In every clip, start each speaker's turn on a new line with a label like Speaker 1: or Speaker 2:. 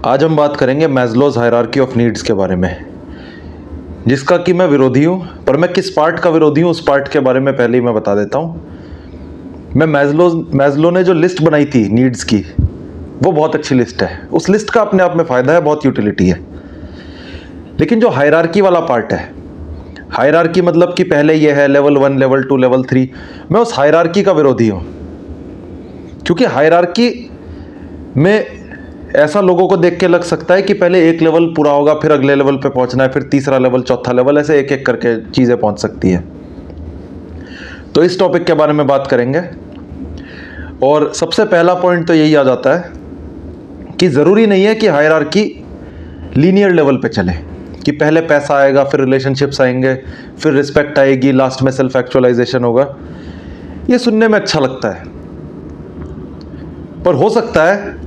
Speaker 1: आज हम बात करेंगे मैस्लोज हायरार्की ऑफ नीड्स के बारे में, जिसका कि मैं विरोधी हूँ। पर मैं किस पार्ट का विरोधी हूँ उस पार्ट के बारे में पहले ही मैं बता देता हूँ। मैस्लो ने जो लिस्ट बनाई थी नीड्स की, वो बहुत अच्छी लिस्ट है। उस लिस्ट का अपने आप में फ़ायदा है, बहुत यूटिलिटी है। लेकिन जो हायरार्की वाला पार्ट है, हायरार्की मतलब कि पहले ये है लेवल 1, लेवल 2, लेवल 3, मैं उस हायरार्की का विरोधी हूँ। क्योंकि हायरार्की में ऐसा लोगों को देख के लग सकता है कि पहले एक लेवल पूरा होगा, फिर अगले लेवल पे पहुंचना है, फिर तीसरा लेवल, चौथा लेवल, ऐसे एक एक करके चीज़ें पहुंच सकती है। तो इस टॉपिक के बारे में बात करेंगे। और सबसे पहला पॉइंट तो यही आ जाता है कि ज़रूरी नहीं है कि हायरार्की लीनियर लेवल पे चले, कि पहले पैसा आएगा, फिर रिलेशनशिप्स आएंगे, फिर रिस्पेक्ट आएगी, लास्ट में सेल्फ एक्चुअलाइजेशन होगा। ये सुनने में अच्छा लगता है, पर हो सकता है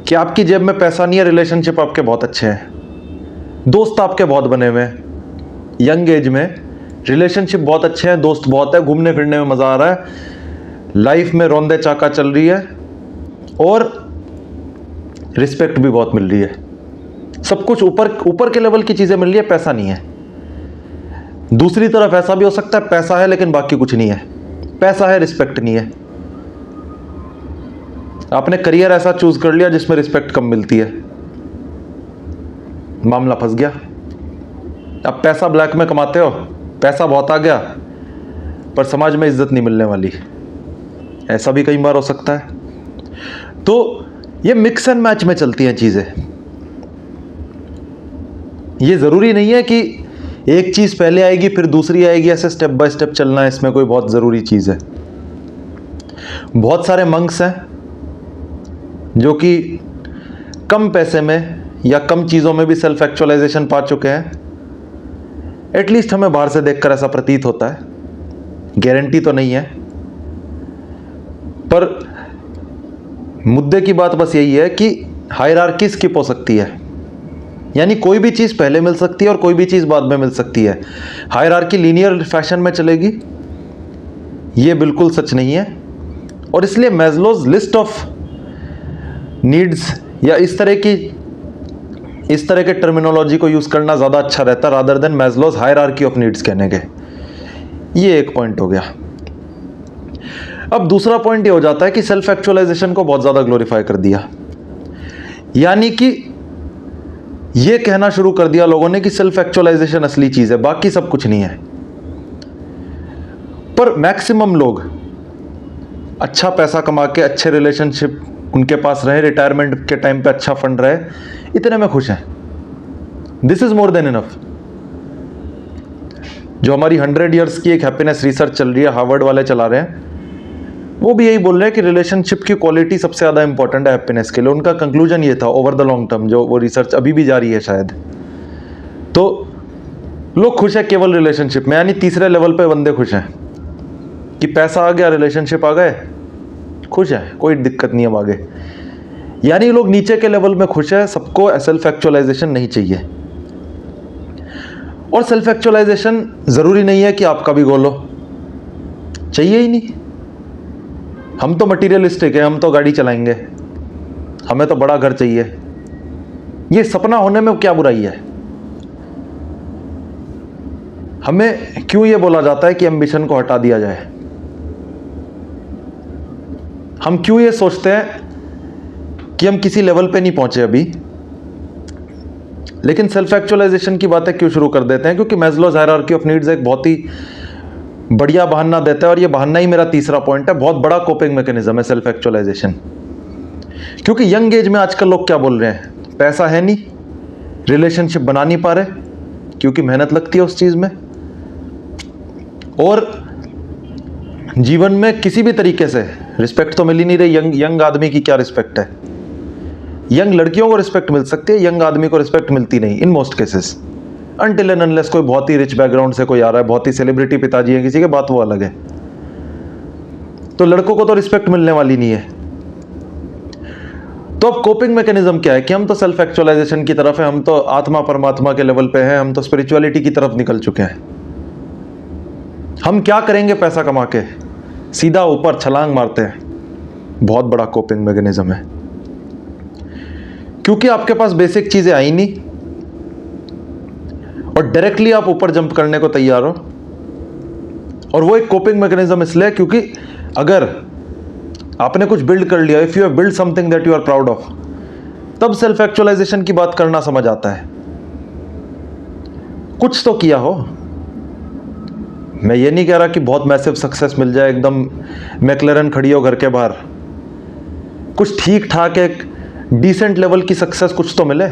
Speaker 1: कि आपकी जेब में पैसा नहीं है, रिलेशनशिप आपके बहुत अच्छे हैं, दोस्त आपके बहुत बने हुए हैं, यंग एज में रिलेशनशिप बहुत अच्छे हैं, दोस्त बहुत है, घूमने फिरने में मज़ा आ रहा है, लाइफ में रौंदे चाका चल रही है और रिस्पेक्ट भी बहुत मिल रही है। सब कुछ ऊपर के लेवल की चीज़ें मिल रही है, पैसा नहीं है। दूसरी तरफ ऐसा भी हो सकता है, पैसा है लेकिन बाकी कुछ नहीं है, पैसा है रिस्पेक्ट नहीं है। आपने करियर ऐसा चूज कर लिया जिसमें रिस्पेक्ट कम मिलती है, मामला फंस गया। अब पैसा ब्लैक में कमाते हो, पैसा बहुत आ गया, पर समाज में इज्जत नहीं मिलने वाली, ऐसा भी कई बार हो सकता है। तो ये मिक्स एंड मैच में चलती हैं चीजें। ये जरूरी नहीं है कि एक चीज पहले आएगी फिर दूसरी आएगी, ऐसे स्टेप बाय स्टेप चलना है, इसमें कोई बहुत जरूरी चीज है। बहुत सारे मंक्स हैं जो कि कम पैसे में या कम चीज़ों में भी सेल्फ एक्चुअलाइजेशन पा चुके हैं। एटलीस्ट हमें बाहर से देखकर ऐसा प्रतीत होता है, गारंटी तो नहीं है। पर मुद्दे की बात बस यही है कि हायरार्की स्किप हो सकती है, यानी कोई भी चीज़ पहले मिल सकती है और कोई भी चीज़ बाद में मिल सकती है। हायरार्की लीनियर फैशन में चलेगी, ये बिल्कुल सच नहीं है। और इसलिए मैस्लोज लिस्ट ऑफ नीड्स या इस तरह के टर्मिनोलॉजी को यूज़ करना ज़्यादा अच्छा रहता rather than Maslow's hierarchy of needs कहने के। ये एक पॉइंट हो गया। अब दूसरा पॉइंट ये हो जाता है कि सेल्फ एक्चुअलाइजेशन को बहुत ज़्यादा ग्लोरीफाई कर दिया, यानी कि ये कहना शुरू कर दिया लोगों ने कि सेल्फ एक्चुअलाइजेशन असली चीज़ है, बाकी सब कुछ नहीं है। पर मैक्सिमम लोग अच्छा पैसा कमा के, अच्छे रिलेशनशिप उनके पास रहे, रिटायरमेंट के टाइम पे अच्छा फंड रहे, इतने में खुश हैं। This is more than enough. जो हमारी 100 इयर्स की एक हैप्पीनेस रिसर्च चल रही है, हार्वर्ड वाले चला रहे हैं, वो भी यही बोल रहे हैं कि रिलेशनशिप की क्वालिटी सबसे ज़्यादा इंपॉर्टेंट है हैप्पीनेस के लिए। उनका कंक्लूजन ये था ओवर द लॉन्ग टर्म, जो वो रिसर्च अभी भी जारी है शायद। तो लोग खुश है केवल रिलेशनशिप में, यानी तीसरे लेवल पे बंदे खुश हैं कि पैसा आ गया, रिलेशनशिप आ गए, खुश है, कोई दिक्कत नहीं है आगे। यानी लोग नीचे के लेवल में खुश है, सबको सेल्फ एक्चुअलाइजेशन नहीं चाहिए। और सेल्फ एक्चुअलाइजेशन जरूरी नहीं है कि आपका भी गोल हो, चाहिए ही नहीं। हम तो मटीरियलिस्टिक है, हम तो गाड़ी चलाएंगे, हमें तो बड़ा घर चाहिए। ये सपना होने में क्या बुराई है? हमें क्यों ये बोला जाता है कि एम्बिशन को हटा दिया जाए? हम क्यों ये सोचते हैं कि हम किसी लेवल पे नहीं पहुंचे अभी, लेकिन सेल्फ एक्चुअलाइजेशन की बातें क्यों शुरू कर देते हैं? क्योंकि मैस्लोज हायरार्की ऑफ नीड्स एक बहुत ही बढ़िया बहाना देता है, और ये बहाना ही मेरा तीसरा पॉइंट है। बहुत बड़ा कोपिंग मैकेनिज्म है सेल्फ एक्चुअलाइजेशन। क्योंकि यंग एज में आजकल लोग क्या बोल रहे हैं, पैसा है नहीं, रिलेशनशिप बना नहीं पा रहे क्योंकि मेहनत लगती है उस चीज में, और जीवन में किसी भी तरीके से रिस्पेक्ट तो मिल ही नहीं रही। यंग आदमी की क्या रिस्पेक्ट है? यंग लड़कियों को रिस्पेक्ट मिल सकती है, यंग आदमी को रिस्पेक्ट मिलती नहीं in most cases, until and unless कोई बहुत ही रिच बैकग्राउंड से कोई आ रहा है, बहुत ही सेलिब्रिटी पिताजी है किसी के, बात वो अलग है। तो लड़कों को तो रिस्पेक्ट मिलने वाली नहीं है। तो अब कोपिंग मैकेनिज्म क्या है कि हम तो सेल्फ एक्चुअलाइजेशन की तरफ है, हम तो आत्मा परमात्मा के लेवल पे हैं, हम तो स्पिरिचुअलिटी की तरफ निकल चुके हैं। हम क्या करेंगे पैसा कमा के? सीधा ऊपर छलांग मारते हैं। बहुत बड़ा कोपिंग मैकेनिज्म है। क्योंकि आपके पास बेसिक चीजें आई नहीं और डायरेक्टली आप ऊपर जंप करने को तैयार हो। और वो एक कोपिंग मैकेनिज्म इसलिए क्योंकि अगर आपने कुछ बिल्ड कर लिया, if you have build something that you are proud of, तब सेल्फ एक्चुअलाइजेशन की बात करना समझ आता है। कुछ तो किया हो। मैं ये नहीं कह रहा कि बहुत मैसिव सक्सेस मिल जाए, एकदम मैक्लेरन खड़ी हो घर के बाहर। कुछ ठीक ठाक एक डिसेंट लेवल की सक्सेस कुछ तो मिले,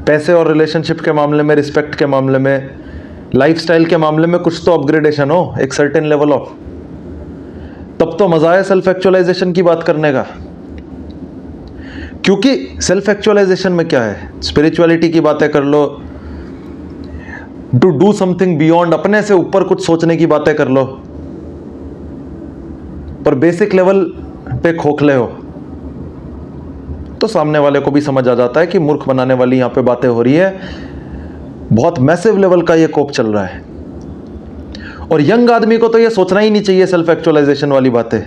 Speaker 1: पैसे और रिलेशनशिप के मामले में, रिस्पेक्ट के मामले में, लाइफस्टाइल के मामले में कुछ तो अपग्रेडेशन हो एक सर्टेन लेवल ऑफ, तब तो मजा है सेल्फ एक्चुअलाइजेशन की बात करने का। क्योंकि सेल्फ एक्चुअलाइजेशन में क्या है, स्पिरिचुअलिटी की बातें कर लो, टू डू समथिंग बियॉन्ड, अपने से ऊपर कुछ सोचने की बातें कर लो, पर बेसिक लेवल पे खोखले हो तो सामने वाले को भी समझ आ जाता है कि मूर्ख बनाने वाली यहां पे बातें हो रही है, बहुत मैसिव लेवल का ये कोप चल रहा है। और यंग आदमी को तो ये सोचना ही नहीं चाहिए सेल्फ एक्चुअलाइजेशन वाली बातें।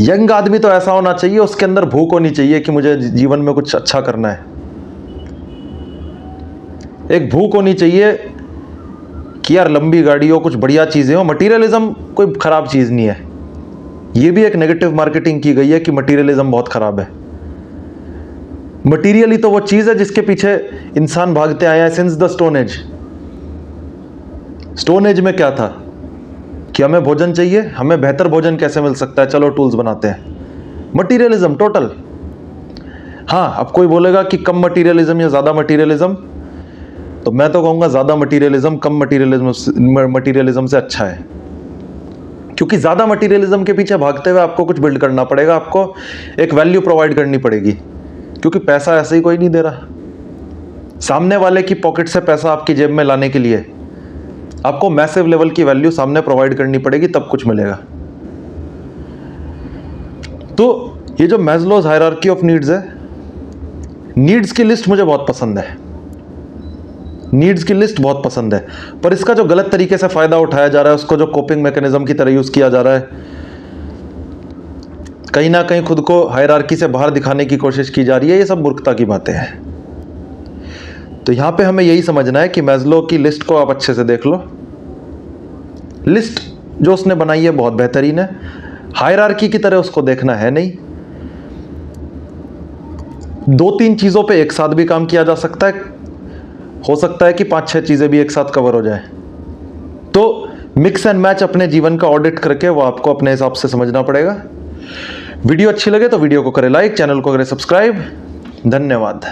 Speaker 1: यंग आदमी तो ऐसा होना चाहिए, उसके अंदर भूख होनी चाहिए कि मुझे जीवन में कुछ अच्छा करना है। एक भूख होनी चाहिए कि यार लंबी गाड़ी हो, कुछ बढ़िया चीजें हो। मटीरियलिज्म कोई खराब चीज नहीं है, ये भी एक नेगेटिव मार्केटिंग की गई है कि मटीरियलिज्म बहुत खराब है। मटीरियल ही तो वो चीज है जिसके पीछे इंसान भागते आया है since the stone age. Stone age में क्या था कि हमें भोजन चाहिए, हमें बेहतर भोजन कैसे मिल सकता है, चलो टूल्स बनाते हैं। Materialism total. हाँ, अब कोई बोलेगा कि कम मटीरियलिज्म या ज्यादा मटीरियलिज्म, तो मैं तो कहूंगा ज्यादा मटीरियलिज्म कम मटीरियलिज्म से अच्छा है। क्योंकि ज्यादा मटीरियलिज्म के पीछे भागते हुए आपको कुछ बिल्ड करना पड़ेगा, आपको एक वैल्यू प्रोवाइड करनी पड़ेगी, क्योंकि पैसा ऐसे ही कोई नहीं दे रहा। सामने वाले की पॉकेट से पैसा आपकी जेब में लाने के लिए आपको मैसिव लेवल की वैल्यू सामने प्रोवाइड करनी पड़ेगी, तब कुछ मिलेगा। तो ये जो मैस्लोज हायरार्की ऑफ नीड्स है, नीड्स की लिस्ट मुझे बहुत पसंद है, नीड्स की लिस्ट बहुत पसंद है, पर इसका जो गलत तरीके से फायदा उठाया जा रहा है, उसको जो कोपिंग मैकेनिज्म की तरह यूज किया जा रहा है, कहीं ना कहीं खुद को हायरार्की से बाहर दिखाने की कोशिश की जा रही है, ये सब मूर्खता की बातें हैं। तो यहां पे हमें यही समझना है कि मैस्लो की लिस्ट को आप अच्छे से देख लो। लिस्ट जो उसने बनाई है बहुत बेहतरीन है, हायरार्की की तरह उसको देखना है नहीं। 2-3 चीजों पे एक साथ भी काम किया जा सकता है, हो सकता है कि 5-6 चीजें भी एक साथ कवर हो जाए। तो मिक्स एंड मैच अपने जीवन का ऑडिट करके वो आपको अपने हिसाब से समझना पड़ेगा। वीडियो अच्छी लगे तो वीडियो को करें लाइक, चैनल को करें सब्सक्राइब। धन्यवाद।